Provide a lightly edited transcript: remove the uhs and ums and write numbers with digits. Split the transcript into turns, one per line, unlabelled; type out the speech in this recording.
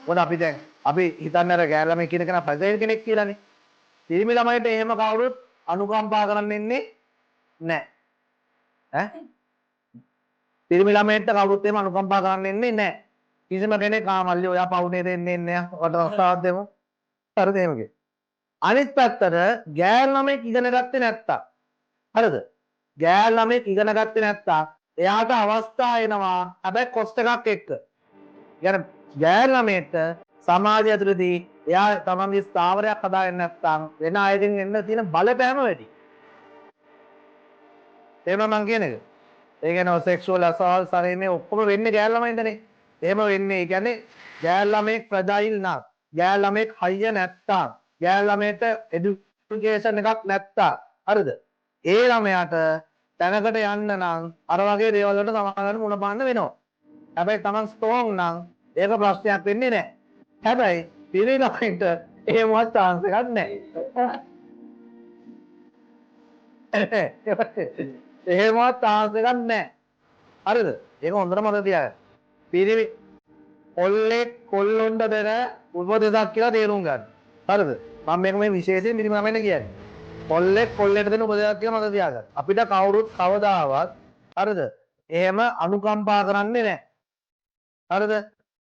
මොන අපි හිතන්නේ අර ගෑල් ළමයි කියන කෙනා ප්‍රජායින් කෙනෙක් කියලානේ. පිරිමි ළමයිට එහෙම කවුරුත් අනුකම්පා කරන්න ඉන්නේ නැහැ. ඈ? පිරිමි ළමයින්ට කවුරුත් එහෙම අනුකම්පා කරන්න ඉන්නේ නැහැ. කිසිම කෙනෙක් මල්ලි ඔයා පවුනේ දෙන්නේ නැහැ. ඔකට රස්සාවක් දෙමු. හරිද එහෙමගේ. අනිත් පැත්තට ගෑල් ළමෙක් ඉගෙන ගත්තේ නැත්තම් හරිද? ගෑල් ළමෙක් ඉගෙන ගත්තේ නැත්තම් එයාට අවස්ථා එනවා හැබැයි කොස්ට් එකක් එක්ක. يعني ගෑල් ළමයට සමාජය ඇතුළතදී එයා තමන්ගේ ස්ථාවරයක් හදාගන්න නැත්නම් වෙන අයගෙන් එන්න තියෙන බලපෑම වැඩි. එහෙම මං කියන එක. ඒ කියන්නේ සෙක්ෂුවල් අසාල්ට් සරේ මේ ඔක්කොම වෙන්නේ ගෑල් ළමයින්දනේ. එහෙම වෙන්නේ. ඒ කියන්නේ ගෑල් ළමෙක් ප්‍රජායිල් නම්, ගෑල් ළමෙක් හයිය නැත්තම්, ගෑල් ළමයට එඩියුකේෂන් එකක් නැත්තම් හරිද? ඒ ළමයාට තැනකට යන්න නම් අර වගේ දේවල් වලට සමානව මුණ පාන්න වෙනවා. හැබැයි තමන් ස්ට්‍රෝං නම් ඒක ප්‍රශ්නයක් වෙන්නේ නැහැ. හැබැයි පිරිමි ළමයින්ට එහෙමවත් chance එකක් නැහැ. එහෙමවත් chance එකක් නැහැ. හරිද? ඒක හොඳට මතක තියාගන්න. පිරිමි කොල්ලෙක් කොල්ලොන්ට බෙර උපදෙසක් කියලා තේරුම් ගන්න. හරිද? මම මේක මේ විශේෂයෙන් පිරිමි ළමයින්ට කියන්නේ. කොල්ලෙක් කොල්ලෙට දෙන උපදෙසක් කියලා මතක තියාගන්න. අපිට කවුරුත් කවදාවත් හරිද? එහෙම අනුකම්පා කරන්නේ නැහැ. හරිද?